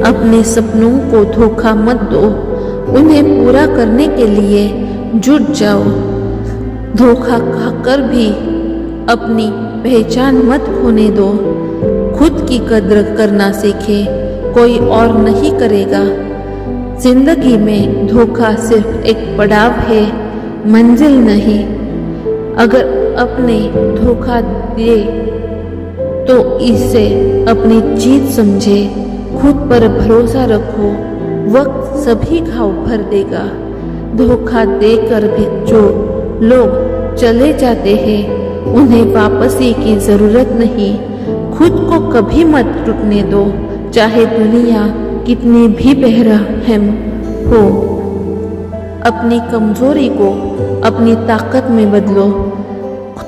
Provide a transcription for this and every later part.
अपने सपनों को धोखा मत दो, उन्हें पूरा करने के लिए जुट जाओ। धोखा खाकर भी अपनी पहचान मत खोने दो। खुद की कद्र करना सीखे, कोई और नहीं करेगा। जिंदगी में धोखा सिर्फ एक पड़ाव है, मंजिल नहीं। अगर अपने धोखा दे तो इसे अपनी जीत समझे। खुद पर भरोसा रखो, वक्त सभी घाव भर देगा। धोखा देकर भी जो लोग चले जाते हैं उन्हें वापसी की जरूरत नहीं। खुद को कभी मत टूटने दो, चाहे दुनिया कितनी भी बेरहम हो। अपनी कमजोरी को अपनी ताकत में बदलो।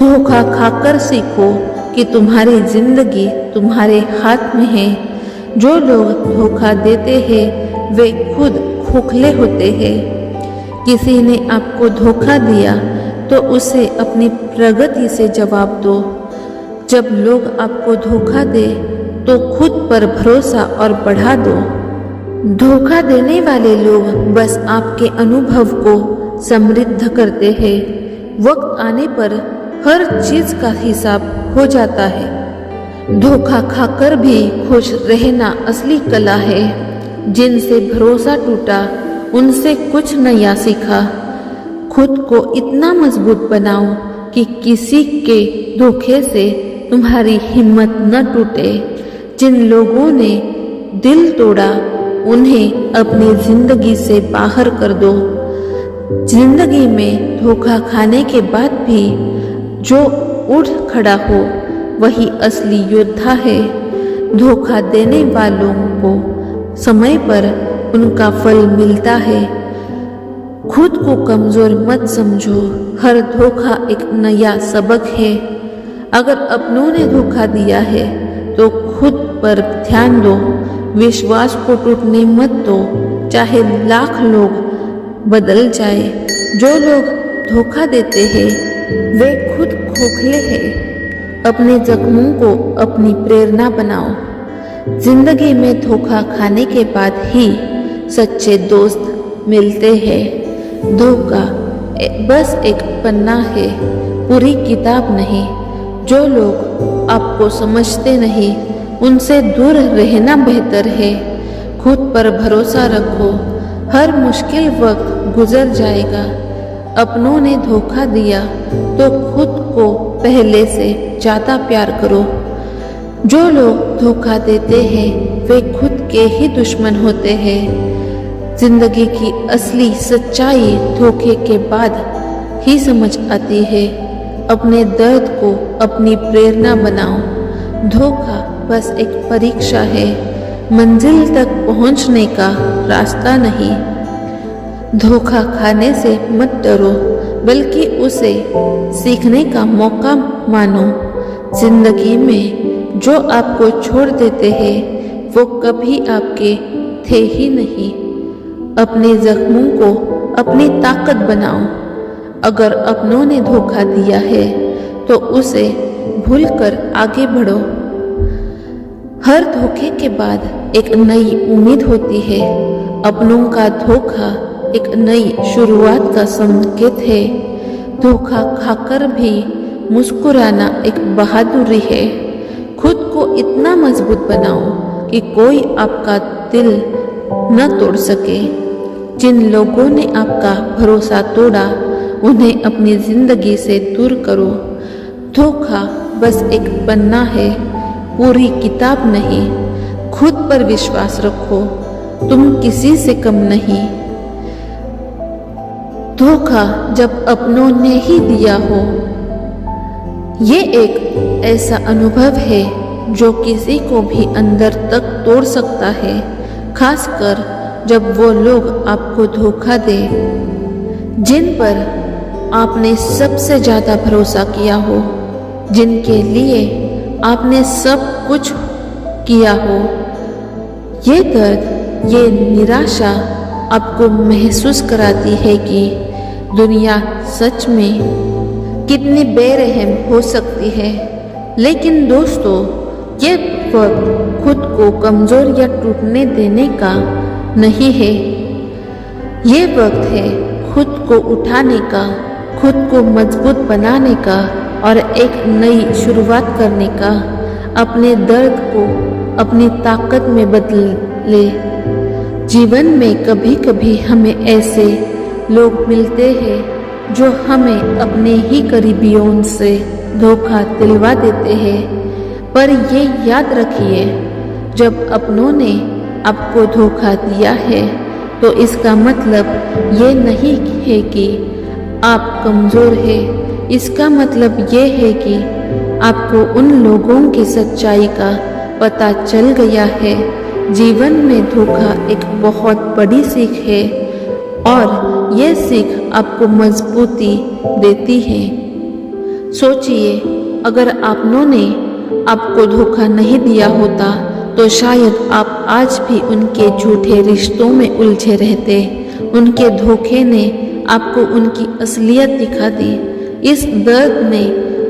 धोखा खाकर सीखो कि तुम्हारी जिंदगी तुम्हारे हाथ में है। जो लोग धोखा देते हैं वे खुद खोखले होते हैं। किसी ने आपको धोखा दिया तो उसे अपनी प्रगति से जवाब दो। जब लोग आपको धोखा दे तो खुद पर भरोसा और बढ़ा दो। धोखा देने वाले लोग बस आपके अनुभव को समृद्ध करते हैं। वक्त आने पर हर चीज का हिसाब हो जाता है। धोखा खाकर भी खुश रहना असली कला है। जिनसे भरोसा टूटा उनसे कुछ नया सीखा। खुद को इतना मजबूत बनाओ कि किसी के धोखे से तुम्हारी हिम्मत न टूटे। जिन लोगों ने दिल तोड़ा उन्हें अपनी जिंदगी से बाहर कर दो। जिंदगी में धोखा खाने के बाद भी जो उठ खड़ा हो वही असली योद्धा है। धोखा देने वालों को समय पर उनका फल मिलता है। खुद को कमजोर मत समझो, हर धोखा एक नया सबक है। अगर अपनों ने धोखा दिया है तो खुद पर ध्यान दो। विश्वास को टूटने मत दो, चाहे लाख लोग बदल जाए। जो लोग धोखा देते हैं वे खुद खोखले हैं। अपने जख्मों को अपनी प्रेरणा बनाओ। जिंदगी में धोखा खाने के बाद ही सच्चे दोस्त मिलते हैं। धोखा बस एक पन्ना है, पूरी किताब नहीं। जो लोग आपको समझते नहीं उनसे दूर रहना बेहतर है। खुद पर भरोसा रखो, हर मुश्किल वक्त गुजर जाएगा। अपनों ने धोखा दिया तो खुद को पहले से ज्यादा प्यार करो। जो लोग धोखा देते हैं वे खुद के ही दुश्मन होते हैं। जिंदगी की असली सच्चाई धोखे के बाद ही समझ आती है। अपने दर्द को अपनी प्रेरणा बनाओ। धोखा बस एक परीक्षा है, मंजिल तक पहुंचने का रास्ता नहीं। धोखा खाने से मत डरो, बल्कि उसे सीखने का मौका मानो। जिंदगी में जो आपको छोड़ देते हैं वो कभी आपके थे ही नहीं। अपने जख्मों को अपनी ताकत बनाओ। अगर अपनों ने धोखा दिया है तो उसे भूलकर आगे बढ़ो। हर धोखे के बाद एक नई उम्मीद होती है। अपनों का धोखा एक नई शुरुआत का संकेत है। धोखा खाकर भी मुस्कुराना एक बहादुरी है। खुद को इतना मजबूत बनाओ कि कोई आपका दिल न तोड़ सके। जिन लोगों ने आपका भरोसा तोड़ा उन्हें अपनी जिंदगी से दूर करो। धोखा बस एक पन्ना है, पूरी किताब नहीं। खुद पर विश्वास रखो, तुम किसी से कम नहीं। धोखा जब अपनों ने ही दिया हो, ये एक ऐसा अनुभव है जो किसी को भी अंदर तक तोड़ सकता है, खासकर जब वो लोग आपको धोखा दे जिन पर आपने सबसे ज्यादा भरोसा किया हो, जिनके लिए आपने सब कुछ किया हो। ये दर्द, ये निराशा आपको महसूस कराती है कि दुनिया सच में कितनी बेरहम हो सकती है। लेकिन दोस्तों, ये वक्त खुद को कमजोर या टूटने देने का नहीं है। ये वक्त है खुद को उठाने का, खुद को मजबूत बनाने का और एक नई शुरुआत करने का। अपने दर्द को अपनी ताकत में बदले। जीवन में कभी कभी हमें ऐसे लोग मिलते हैं जो हमें अपने ही करीबियों से धोखा दिलवा देते हैं, पर ये याद रखिए, जब अपनों ने आपको धोखा दिया है तो इसका मतलब ये नहीं है कि आप कमज़ोर हैं। इसका मतलब ये है कि आपको उन लोगों की सच्चाई का पता चल गया है। जीवन में धोखा एक बहुत बड़ी सीख है और ये सीख आपको मजबूती देती है। सोचिए, अगर आपनों ने आपको धोखा नहीं दिया होता तो शायद आप आज भी उनके झूठे रिश्तों में उलझे रहते। उनके धोखे ने आपको उनकी असलियत दिखा दी। इस दर्द ने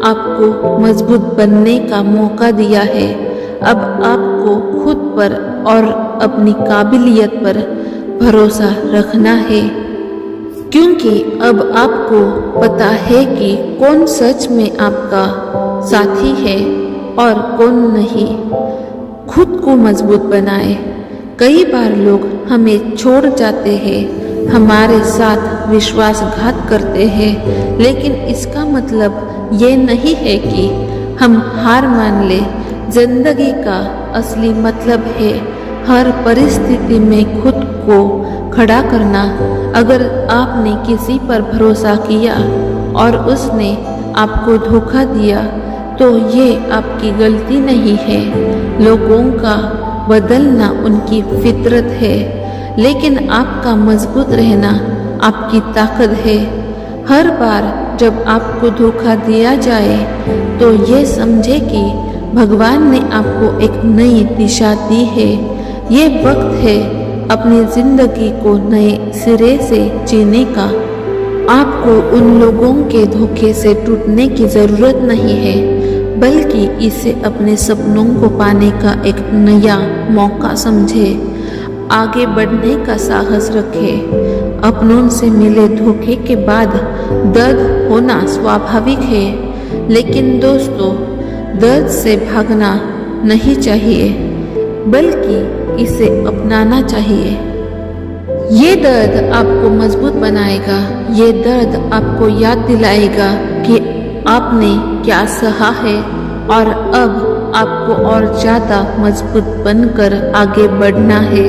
आपको मजबूत बनने का मौका दिया है। अब आपको खुद पर और अपनी काबिलियत पर भरोसा रखना है, क्योंकि अब आपको पता है कि कौन सच में आपका साथी है और कौन नहीं। खुद को मजबूत बनाए। कई बार लोग हमें छोड़ जाते हैं, हमारे साथ विश्वासघात करते हैं, लेकिन इसका मतलब ये नहीं है कि हम हार मान ले। जिंदगी का असली मतलब है हर परिस्थिति में खुद को खड़ा करना। अगर आपने किसी पर भरोसा किया और उसने आपको धोखा दिया तो ये आपकी गलती नहीं है। लोगों का बदलना उनकी फितरत है, लेकिन आपका मजबूत रहना आपकी ताकत है। हर बार जब आपको धोखा दिया जाए तो ये समझे कि भगवान ने आपको एक नई दिशा दी है। ये वक्त है अपनी जिंदगी को नए सिरे से जीने का। आपको उन लोगों के धोखे से टूटने की जरूरत नहीं है, बल्कि इसे अपने सपनों को पाने का एक नया मौका समझे। आगे बढ़ने का साहस रखे। अपनों से मिले धोखे के बाद दर्द होना स्वाभाविक है, लेकिन दोस्तों, दर्द से भागना नहीं चाहिए, बल्कि इसे अपनाना चाहिए। ये दर्द आपको मजबूत बनाएगा। ये दर्द आपको याद दिलाएगा कि आपने क्या सहा है और अब आपको और ज़्यादा मजबूत बनकर आगे बढ़ना है।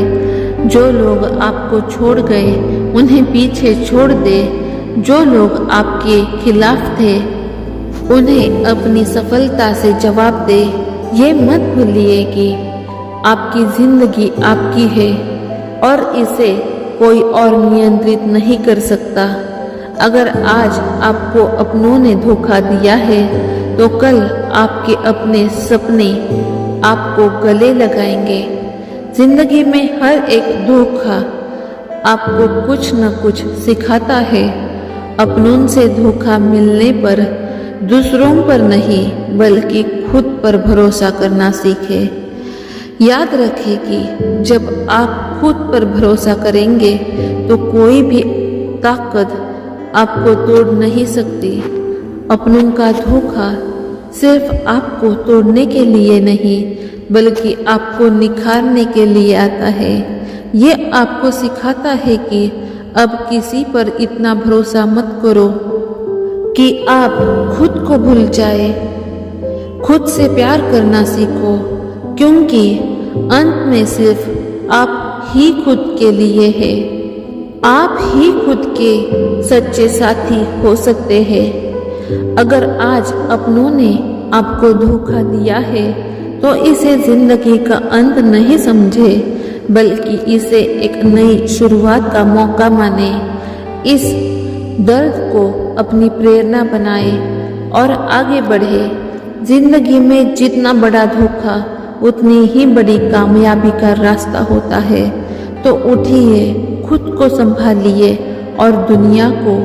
जो लोग आपको छोड़ गए उन्हें पीछे छोड़ दे। जो लोग आपके खिलाफ थे उन्हें अपनी सफलता से जवाब दे। ये मत भूलिए कि आपकी जिंदगी आपकी है और इसे कोई और नियंत्रित नहीं कर सकता। अगर आज आपको अपनों ने धोखा दिया है तो कल आपके अपने सपने आपको गले लगाएंगे। जिंदगी में हर एक धोखा आपको कुछ न कुछ सिखाता है। अपनों से धोखा मिलने पर दूसरों पर नहीं बल्कि खुद पर भरोसा करना सीखे। याद रखें कि जब आप खुद पर भरोसा करेंगे तो कोई भी ताकत आपको तोड़ नहीं सकती। अपनों का धोखा सिर्फ आपको तोड़ने के लिए नहीं बल्कि आपको निखारने के लिए आता है। ये आपको सिखाता है कि अब किसी पर इतना भरोसा मत करो कि आप खुद को भूल जाए। खुद से प्यार करना सीखो, क्योंकि अंत में सिर्फ आप ही खुद के लिए है। आप ही खुद के सच्चे साथी हो सकते हैं। अगर आज अपनों ने आपको धोखा दिया है तो इसे जिंदगी का अंत नहीं समझे, बल्कि इसे एक नई शुरुआत का मौका माने। इस दर्द को अपनी प्रेरणा बनाए और आगे बढ़े। जिंदगी में जितना बड़ा धोखा उतनी ही बड़ी कामयाबी का रास्ता होता है। तो उठिए, खुद को संभालिए और दुनिया को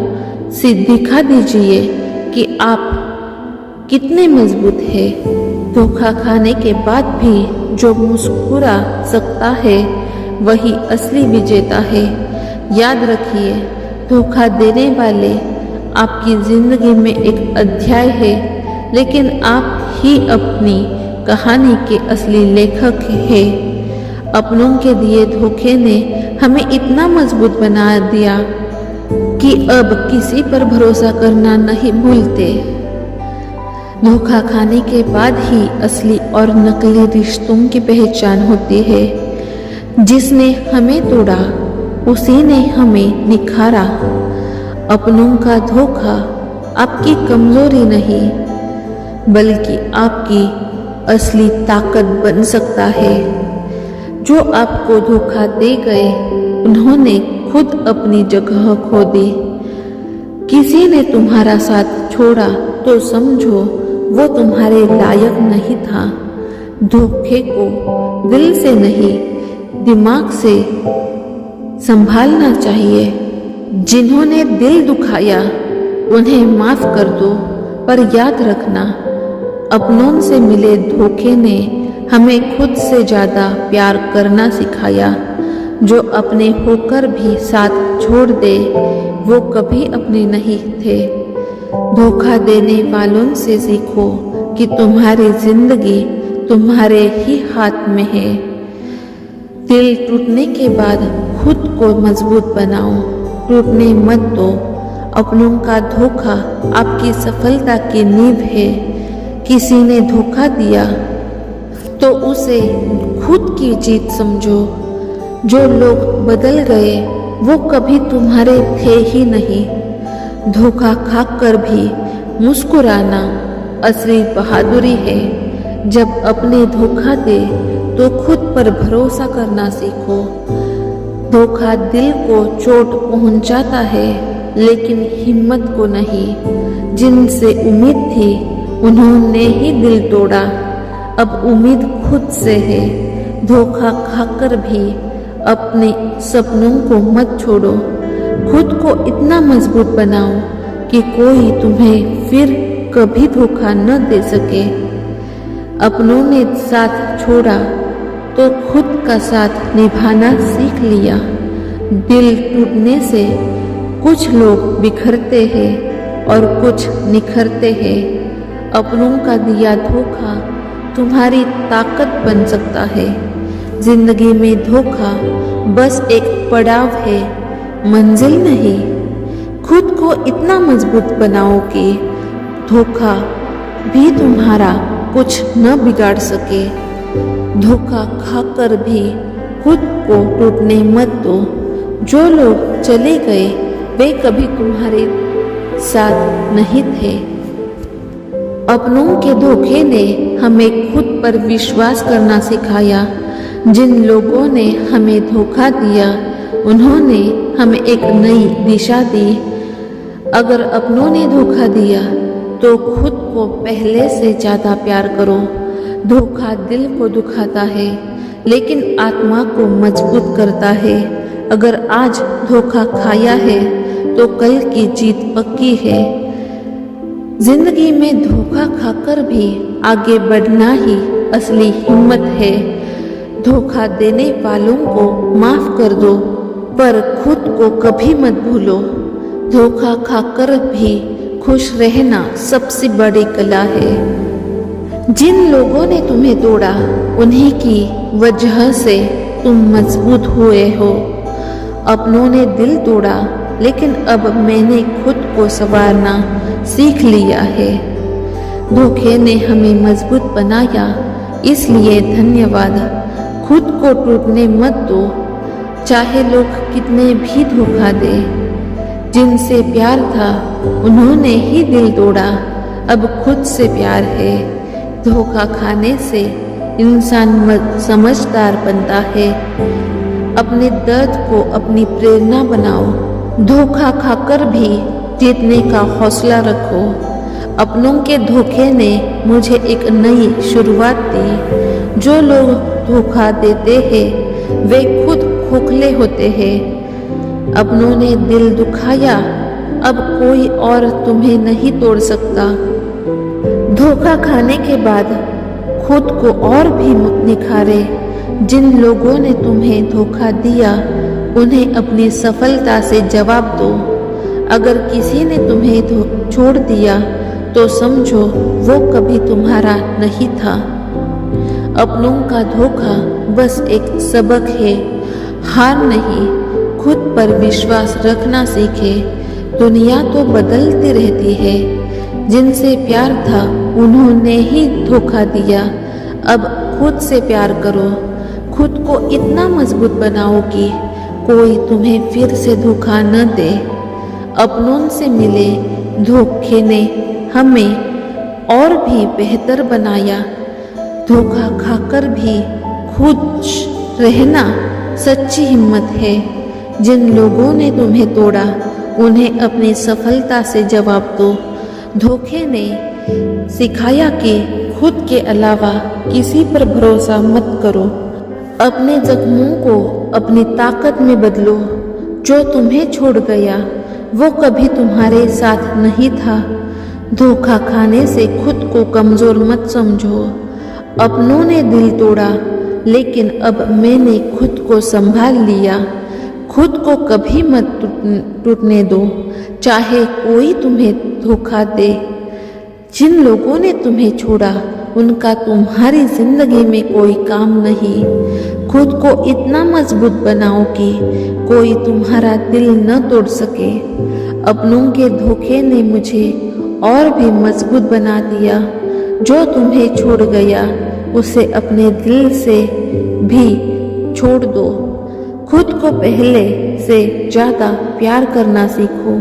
दिखा दीजिए कि आप कितने मजबूत हैं। धोखा खाने के बाद भी जो मुस्कुरा सकता है वही असली विजेता है। याद रखिए, धोखा देने वाले आपकी जिंदगी में एक अध्याय है, लेकिन आप ही अपनी कहानी के असली लेखक हैं। अपनों के दिए धोखे ने हमें इतना मजबूत बना दिया कि अब किसी पर भरोसा करना नहीं भूलते। धोखा खाने के बाद ही असली और नकली रिश्तों की पहचान होती है। जिसने हमें तोड़ा उसी ने हमें निखारा। अपनों का धोखा आपकी कमजोरी नहीं बल्कि आपकी असली ताकत बन सकता है। जो आपको धोखा दे गए उन्होंने खुद अपनी जगह खो दी। किसी ने तुम्हारा साथ छोड़ा तो समझो वो तुम्हारे लायक नहीं था। धोखे को दिल से नहीं दिमाग से संभालना चाहिए। जिन्होंने दिल दुखाया उन्हें माफ कर दो, पर याद रखना, अपनों से मिले धोखे ने हमें खुद से ज्यादा प्यार करना सिखाया। जो अपने होकर भी साथ छोड़ दे वो कभी अपने नहीं थे। धोखा देने वालों से सीखो कि तुम्हारी जिंदगी तुम्हारे ही हाथ में है। दिल टूटने के बाद खुद को मजबूत बनाओ, टूटने मत दो। अपनों का धोखा आपकी सफलता की नींव है। किसी ने धोखा दिया तो उसे खुद की जीत समझो। जो लोग बदल गए वो कभी तुम्हारे थे ही नहीं। धोखा खाकर भी मुस्कुराना असली बहादुरी है। जब अपने धोखा दे तो खुद पर भरोसा करना सीखो। धोखा दिल को चोट पहुंचाता है लेकिन हिम्मत को नहीं। जिनसे उम्मीद थी उन्होंने ही दिल तोड़ा। अब उम्मीद खुद से है। धोखा खाकर भी अपने सपनों को मत छोड़ो। खुद को इतना मजबूत बनाओ कि कोई तुम्हें फिर कभी धोखा न दे सके। अपनों ने साथ छोड़ा तो खुद का साथ निभाना सीख लिया। दिल टूटने से कुछ लोग बिखरते हैं और कुछ निखरते हैं। अपनों का दिया धोखा तुम्हारी ताकत बन सकता है। जिंदगी में धोखा बस एक पड़ाव है, मंजिल नहीं। खुद को इतना मजबूत बनाओ कि धोखा भी तुम्हारा कुछ न बिगाड़ सके। धोखा खाकर भी खुद को टूटने मत दो। जो लोग चले गए वे कभी तुम्हारे साथ नहीं थे। अपनों के धोखे ने हमें खुद पर विश्वास करना सिखाया। जिन लोगों ने हमें धोखा दिया उन्होंने हमें एक नई दिशा दी। अगर अपनों ने धोखा दिया तो खुद को पहले से ज्यादा प्यार करो। धोखा दिल को दुखाता है लेकिन आत्मा को मजबूत करता है। अगर आज धोखा खाया है तो कल की जीत पक्की है। जिंदगी में धोखा खाकर भी आगे बढ़ना ही असली हिम्मत है। धोखा देने वालों को माफ कर दो, पर खुद को कभी मत भूलो। धोखा खाकर भी खुश रहना सबसे बड़ी कला है। जिन लोगों ने तुम्हें तोड़ा उन्हीं की वजह से तुम मजबूत हुए हो। अपनों ने दिल तोड़ा लेकिन अब मैंने खुद को संवारना सीख लिया है। धोखे ने हमें मजबूत बनाया, इसलिए धन्यवाद। खुद को टूटने मत दो, चाहे लोग कितने भी धोखा दे। जिनसे प्यार था उन्होंने ही दिल तोड़ा, अब खुद से प्यार है। धोखा खाने से इंसान समझदार बनता है। अपने दर्द को अपनी प्रेरणा बनाओ। धोखा खाकर भी जीतने का हौसला रखो। अपनों के धोखे ने मुझे एक नई शुरुआत दी। जो लोग धोखा देते हैं वे खुद खोखले होते हैं। अपनों ने दिल दुखाया, अब कोई और तुम्हें नहीं तोड़ सकता। धोखा खाने के बाद खुद को और भी निखारे। जिन लोगों ने तुम्हें धोखा दिया उन्हें अपनी सफलता से जवाब दो। अगर किसी ने तुम्हें छोड़ दिया तो समझो वो कभी तुम्हारा नहीं था। अपनों का धोखा बस एक सबक है, हार नहीं। खुद पर विश्वास रखना सीखे। दुनिया तो बदलती रहती है। जिनसे प्यार था उन्होंने ही धोखा दिया। अब खुद से प्यार करो। खुद को इतना मजबूत बनाओ कि कोई तुम्हें फिर से धोखा न दे। अपनों से मिले धोखे ने हमें और भी बेहतर बनाया। धोखा खाकर भी खुश रहना सच्ची हिम्मत है। जिन लोगों ने तुम्हें तोड़ा उन्हें अपनी सफलता से जवाब दो। धोखे ने सिखाया कि खुद के अलावा किसी पर भरोसा मत करो। अपने जख्मों को अपनी ताकत में बदलो। जो तुम्हें छोड़ गया वो कभी तुम्हारे साथ नहीं था। धोखा खाने से खुद को कमजोर मत समझो। अपनों ने दिल तोड़ा लेकिन अब मैंने खुद को संभाल लिया। खुद को कभी मत टूटने दो, चाहे कोई तुम्हें धोखा दे। जिन लोगों ने तुम्हें छोड़ा उनका तुम्हारी जिंदगी में कोई काम नहीं। खुद को इतना मजबूत बनाओ कि कोई तुम्हारा दिल न तोड़ सके। अपनों के धोखे ने मुझे और भी मजबूत बना दिया। जो तुम्हें छोड़ गया उसे अपने दिल से भी छोड़ दो। खुद को पहले से ज्यादा प्यार करना सीखो।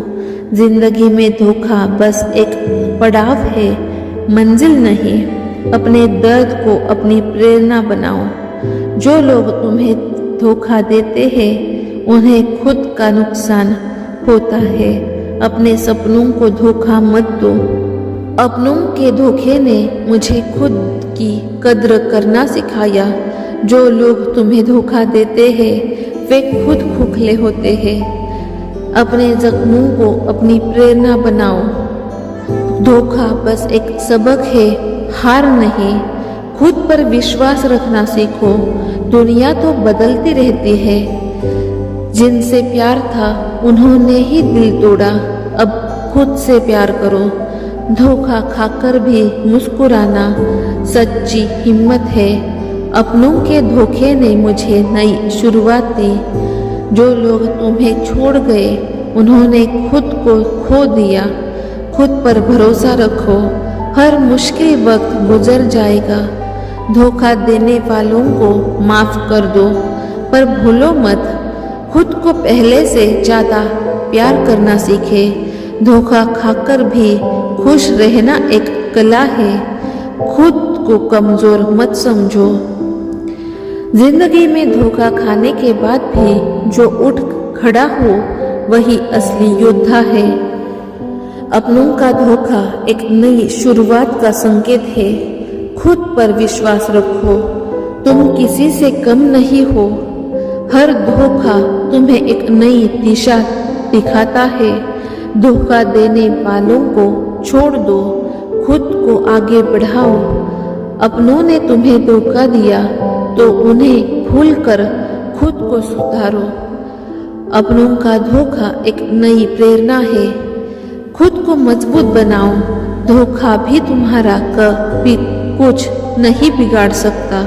जिंदगी में धोखा बस एक पड़ाव है, मंजिल नहीं। अपने दर्द को अपनी प्रेरणा बनाओ। जो लोग तुम्हें धोखा देते हैं उन्हें खुद का नुकसान होता है। अपने सपनों को धोखा मत दो। अपनों के धोखे ने मुझे खुद की कद्र करना सिखाया। जो लोग तुम्हें धोखा देते हैं वे खुद खोखले होते हैं। अपने जख्मों को अपनी प्रेरणा बनाओ। धोखा बस एक सबक है, हार नहीं। खुद पर विश्वास रखना सीखो। दुनिया तो बदलती रहती है। जिनसे प्यार था उन्होंने ही दिल तोड़ा। अब खुद से प्यार करो। धोखा खाकर भी मुस्कुराना सच्ची हिम्मत है। अपनों के धोखे ने मुझे नई शुरुआत दी। जो लोग तुम्हें छोड़ गए उन्होंने खुद को खो दिया। खुद पर भरोसा रखो। हर मुश्किल वक्त गुजर जाएगा। धोखा देने वालों को माफ कर दो, पर भूलो मत खुद को पहले से ज्यादा प्यार करना सीखे। धोखा खाकर भी खुश रहना एक कला है। खुद को कमजोर मत समझो। जिंदगी में धोखा खाने के बाद भी जो उठ खड़ा हो वही असली योद्धा है। अपनों का धोखा एक नई शुरुआत का संकेत है। खुद पर विश्वास रखो। तुम किसी से कम नहीं हो। हर धोखा तुम्हें एक नई दिशा दिखाता है। धोखा देने वालों को छोड़ दो। खुद को आगे बढ़ाओ। अपनों ने तुम्हें धोखा दिया तो उन्हें भूलकर खुद को सुधारो। अपनों का धोखा एक नई प्रेरणा है। खुद को मजबूत बनाओ। धोखा भी तुम्हारा कभी कुछ नहीं बिगाड़ सकता।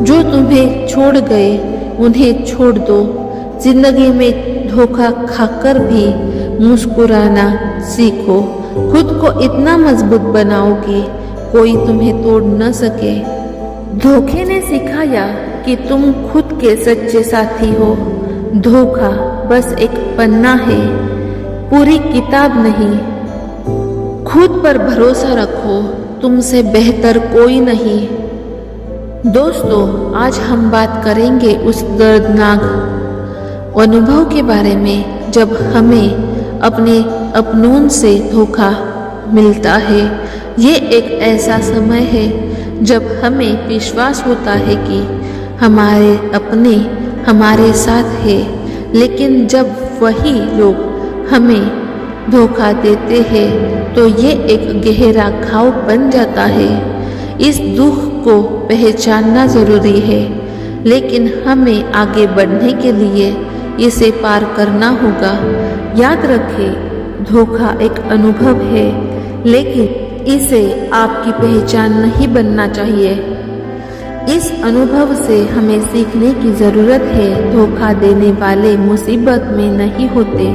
जो तुम्हें छोड़ गए उन्हें छोड़ दो। जिंदगी में धोखा खाकर भी मुस्कुराना सीखो। खुद को इतना मजबूत बनाओ कि कोई तुम्हें तोड़ न सके। धोखे ने सिखाया कि तुम खुद के सच्चे साथी हो। धोखा बस एक पन्ना है, पूरी किताब नहीं। खुद पर भरोसा रखो। तुमसे बेहतर कोई नहीं। दोस्तों, आज हम बात करेंगे उस दर्दनाक अनुभव के बारे में जब हमें अपने अपनों से धोखा मिलता है। ये एक ऐसा समय है जब हमें विश्वास होता है कि हमारे अपने हमारे साथ है, लेकिन जब वही लोग हमें धोखा देते हैं तो ये एक गहरा घाव बन जाता है। इस दुख को पहचानना जरूरी है, लेकिन हमें आगे बढ़ने के लिए इसे पार करना होगा। याद रखें, धोखा एक अनुभव है, लेकिन इसे आपकी पहचान नहीं बनना चाहिए। इस अनुभव से हमें सीखने की जरूरत है। धोखा देने वाले मुसीबत में नहीं होते,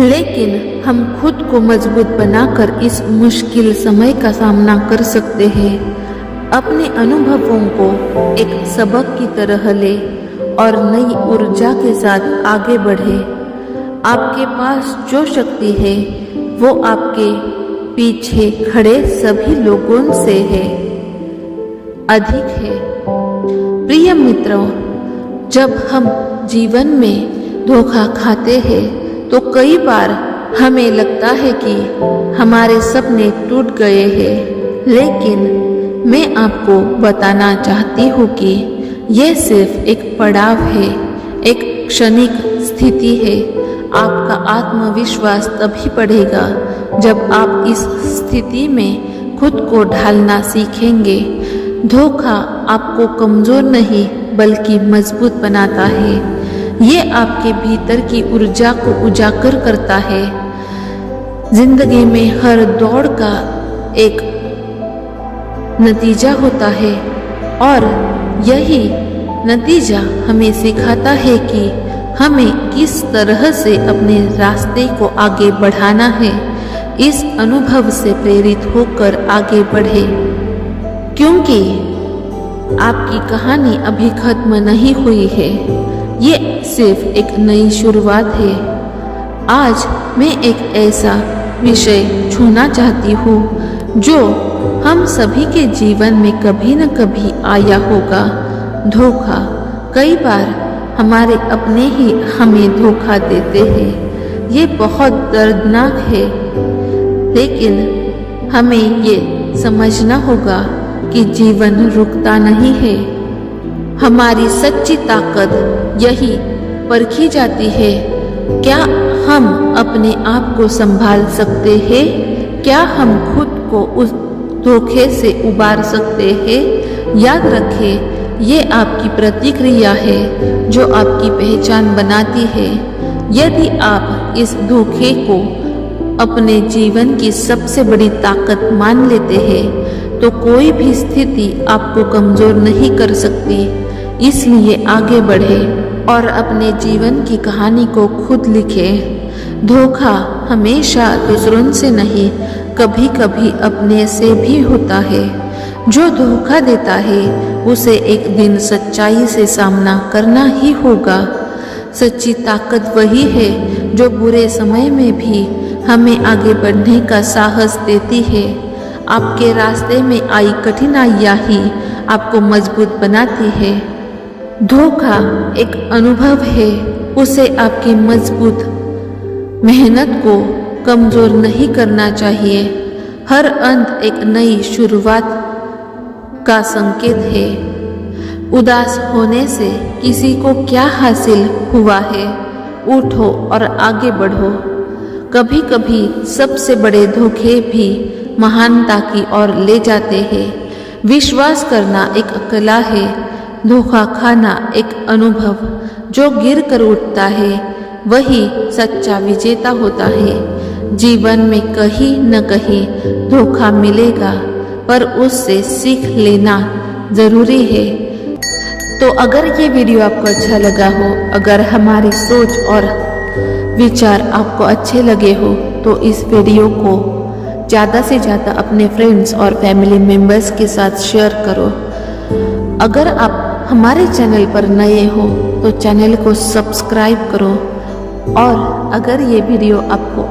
लेकिन हम खुद को मजबूत बनाकर इस मुश्किल समय का सामना कर सकते हैं। अपने अनुभवों को एक सबक की तरह ले और नई ऊर्जा के साथ आगे बढ़े। आपके पास जो शक्ति है वो आपके पीछे खड़े सभी लोगों से है अधिक है। प्रिय मित्रों, जब हम जीवन में धोखा खाते हैं तो कई बार हमें लगता है कि हमारे सपने टूट गए हैं, लेकिन मैं आपको बताना चाहती हूँ कि यह सिर्फ एक पड़ाव है, एक क्षणिक स्थिति है। आपका आत्मविश्वास तभी बढ़ेगा जब आप इस स्थिति में खुद को ढालना सीखेंगे। धोखा आपको कमजोर नहीं बल्कि मजबूत बनाता है। ये आपके भीतर की ऊर्जा को उजागर करता है। जिंदगी में हर दौड़ का एक नतीजा होता है और यही नतीजा हमें सिखाता है कि हमें किस तरह से अपने रास्ते को आगे बढ़ाना है। इस अनुभव से प्रेरित होकर आगे बढ़े, क्योंकि आपकी कहानी अभी खत्म नहीं हुई है। ये सिर्फ एक नई शुरुआत है। आज मैं एक ऐसा विषय छूना चाहती हूँ जो हम सभी के जीवन में कभी न कभी आया होगा, धोखा। कई बार हमारे अपने ही हमें धोखा देते हैं। ये बहुत दर्दनाक है, लेकिन हमें ये समझना होगा कि जीवन रुकता नहीं है। हमारी सच्ची ताकत यही परखी जाती है। क्या हम अपने आप को संभाल सकते हैं? क्या हम खुद को उस धोखे से उबार सकते हैं? याद रखें, ये आपकी प्रतिक्रिया है जो आपकी पहचान बनाती है। यदि आप इस धोखे को अपने जीवन की सबसे बड़ी ताकत मान लेते हैं तो कोई भी स्थिति आपको कमजोर नहीं कर सकती। इसलिए आगे बढ़े और अपने जीवन की कहानी को खुद लिखे। धोखा हमेशा दूसरों से नहीं, कभी कभी अपने से भी होता है। जो धोखा देता है उसे एक दिन सच्चाई से सामना करना ही होगा। सच्ची ताकत वही है जो बुरे समय में भी हमें आगे बढ़ने का साहस देती है। आपके रास्ते में आई कठिनाइयाँ ही आपको मजबूत बनाती है। धोखा एक अनुभव है, उसे आपकी मजबूत मेहनत को कमजोर नहीं करना चाहिए। हर अंत एक नई शुरुआत का संकेत है। उदास होने से किसी को क्या हासिल हुआ है? उठो और आगे बढ़ो। कभी कभी सबसे बड़े धोखे भी महानता की ओर ले जाते हैं। विश्वास करना एक कला है, धोखा खाना एक अनुभव। जो गिर कर उठता है वही सच्चा विजेता होता है। जीवन में कहीं न कहीं धोखा मिलेगा, पर उससे सीख लेना जरूरी है। तो अगर ये वीडियो आपको अच्छा लगा हो, अगर हमारी सोच और विचार आपको अच्छे लगे हो, तो इस वीडियो को ज़्यादा से ज़्यादा अपने फ्रेंड्स और फैमिली मेम्बर्स के साथ शेयर करो। अगर आप हमारे चैनल पर नए हो तो चैनल को सब्सक्राइब करो, और अगर ये वीडियो आपको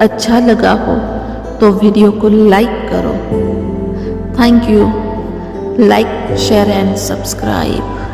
अच्छा लगा हो तो वीडियो को लाइक करो। Thank you. Like, share and subscribe.